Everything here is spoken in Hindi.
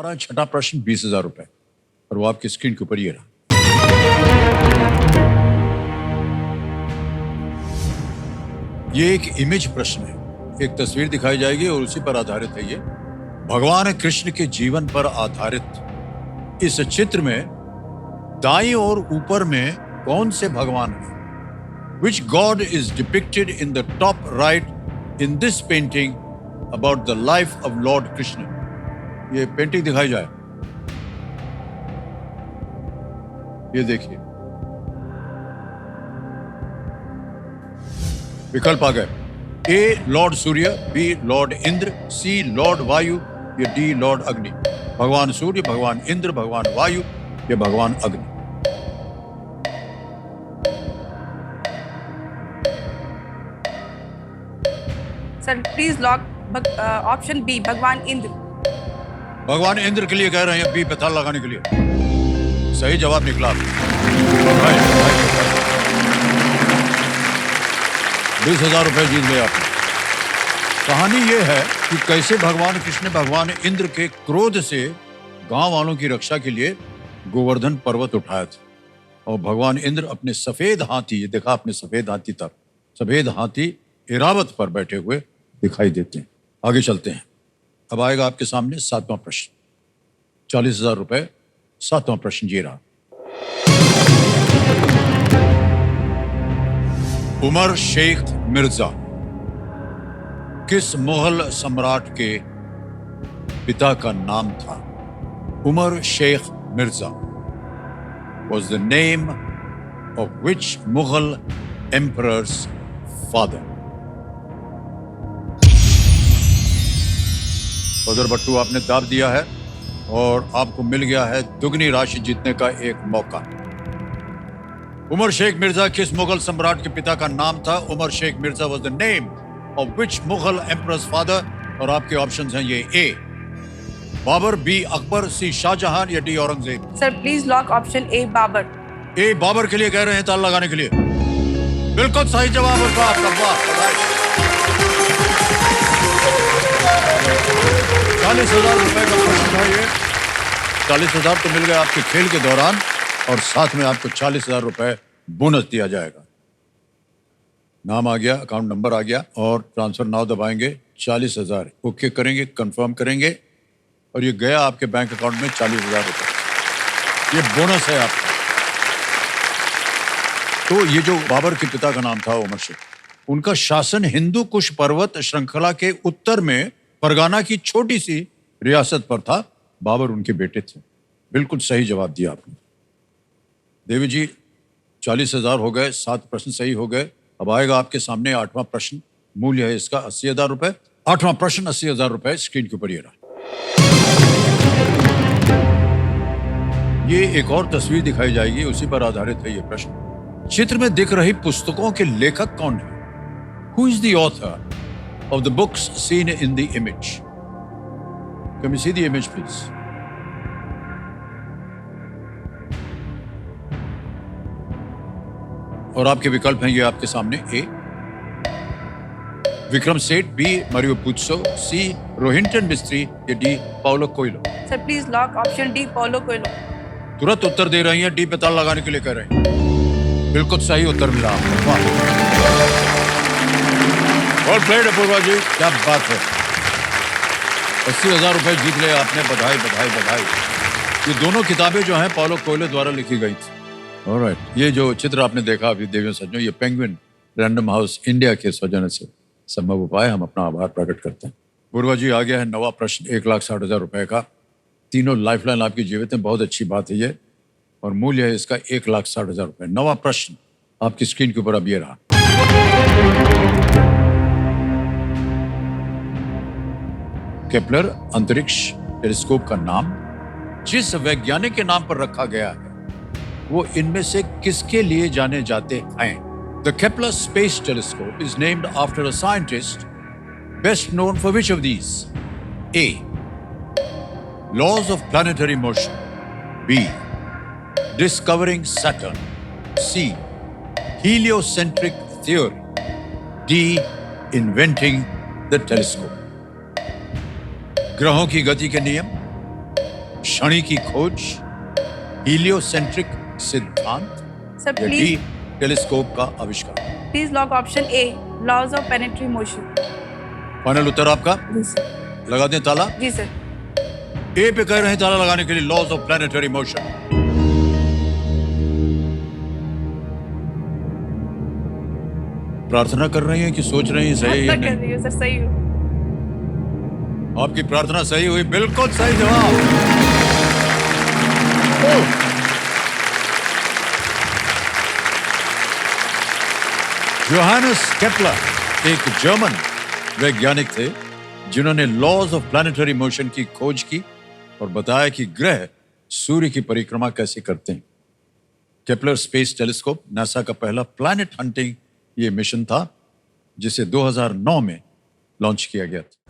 हमारा छठा प्रश्न 20,000 रुपए और वो आपकी स्क्रीन के ऊपर ये रहा। ये एक इमेज प्रश्न है, एक तस्वीर दिखाई जाएगी और उसी पर आधारित है ये। भगवान कृष्ण के जीवन पर आधारित इस चित्र में दाईं और ऊपर में कौन से भगवान हैं? Which God is depicted in the top right in this painting about the life of Lord Krishna? ये पेंटिंग दिखाई जाए, ये देखिए, विकल्प आ गए। ए लॉर्ड सूर्य, बी लॉर्ड इंद्र, सी लॉर्ड वायु, या डी लॉर्ड अग्नि। भगवान सूर्य, भगवान इंद्र, भगवान वायु या भगवान Agni. Sir please lock option B, भगवान इंद्र। भगवान इंद्र के लिए कह रहे हैं बी पे ताला लगाने के लिए। सही जवाब निकला। 20,000 रुपए जीत गए आपने। कहानी यह है कि कैसे भगवान कृष्ण भगवान इंद्र के क्रोध से गांव वालों की रक्षा के लिए गोवर्धन पर्वत उठाया था और भगवान इंद्र अपने सफेद हाथी, ये देखा आपने सफेद हाथी तक, सफेद हाथी इरावत पर बैठे हुए दिखाई देते हैं। आगे चलते हैं। अब आएगा आपके सामने सातवां प्रश्न, 40,000 रुपए। सातवां प्रश्न ये रहा। उमर शेख मिर्जा किस मुगल सम्राट के पिता का नाम था? Umar Sheikh Mirza was the name of which Mughal emperor's father? उधर बट्टू आपने दाब दिया है और आपको मिल गया है दुगनी राशि जीतने का एक मौका। उमर शेख मिर्जा किस मुगल सम्राट के पिता का नाम था? Umar Sheikh Mirza was the name of which Mughal emperor's father? और आपके ऑप्शंस हैं ये A Babur, B Akbar, C Shahjahan या D Aurangzeb. Sir please lock option A, Babur. A Babur के लिए कह रहे हैं ताला लगाने के लिए। बिल्कुल सही जवाब है आपका। 40,000 रुपए का प्रश्न है ये। 40,000 तो मिल गए आपके खेल के दौरान और साथ में आपको 40,000 रुपए बोनस दिया जाएगा। नाम आ गया, अकाउंट नंबर आ गया और ट्रांसफर नाउ दबाएंगे। 40,000 ओके करेंगे, कंफर्म करेंगे और ये गया आपके बैंक अकाउंट में 40,000 रुपए। ये बोनस है आपका। तो ये जो बाबर के पिता का नाम था उमर शेख, उनका शासन हिंदू कुश पर्वत श्रृंखला के उत्तर में फरगाना की छोटी सी रियासत पर था। बाबर उनके बेटे थे। बिल्कुल सही जवाब दिया आपने। देवी जी 40,000 हो गए, 7 प्रश्न सही हो गए। अब आएगा आपके सामने 8वां प्रश्न। मूल्य है इसका 80,000 रुपए। 8वां प्रश्न 80,000 रुपए स्क्रीन के ऊपर ये रहा। ये एक और तस्वीर दिखाई जाएगी, उसी पर आधारित है ये प्रश्न। चित्र में दिख रही पुस्तकों के लेखक कौन है? Who is the author of the books seen in the image? Can we see the image, please? और आपके विकल्प हैं ये आपके सामने। ए विक्रम सेठ, बी मारियो पुज़ो, सी रोहिंटन मिस्त्री या D Paulo Coelho. Sir please lock option D, Paulo Coelho. तुरंत उत्तर दे रही हैं, डी पे ताला लगाने के लिए कह रहे हैं। बिल्कुल सही उत्तर मिला आपको। और प्लेड अपूर्वा जी, क्या बात है। 80,000 रुपए जीत लिया आपने। बधाई बधाई बधाई। ये दोनों किताबें जो हैं पाउलो कोएल्हो द्वारा लिखी गई थी। ऑलराइट, ये जो चित्र आपने देखा अभी देवियों सज्जनों, ये पेंगुइन रैंडम हाउस इंडिया के सौजन्य से संभव उपाय, हम अपना आभार प्रकट करते हैं। पूर्वा जी आ गया है 9वां प्रश्न 1,60,000 रुपए का। तीनों लाइफलाइन आपकी जीवित हैं, बहुत अच्छी बात है ये। और मूल्य है इसका 1,60,000 रुपए। 9वां प्रश्न आपकी स्क्रीन के ऊपर अब ये रहा। केपलर अंतरिक्ष टेलीस्कोप का नाम जिस वैज्ञानिक के नाम पर रखा गया है वो इनमें से किसके लिए जाने जाते हैं? The Kepler Space Telescope is named after a scientist best known for which of these? A. Laws of planetary motion. B. Discovering Saturn. C. Heliocentric theory. D. Inventing the telescope. ग्रहों की गति के नियम, शनि की खोज, हीलियोसेंट्रिक सिद्धांत Sir, या डी please, टेलीस्कोप का आविष्कार। please log option A, laws of planetary motion. Final उत्तर आपका? जी सर। लगा दें ताला? जी सर। ए पे कह रहे हैं ताला लगाने के लिए, लॉज ऑफ प्लैनेटरी मोशन। प्रार्थना कर रही हैं कि सोच रही हैं सही है या कर नहीं? रही हूँ सर, सही हूँ। आपकी प्रार्थना सही हुई, बिल्कुल सही जवाब। ओह! जोहानस केपलर एक जर्मन वैज्ञानिक थे जिन्होंने लॉज ऑफ प्लैनेटरी मोशन की खोज की और बताया कि ग्रह सूर्य की परिक्रमा कैसे करते हैं। केपलर स्पेस टेलीस्कोप नासा का पहला प्लैनेट हंटिंग ये मिशन था जिसे 2009 में लॉन्च किया गया था।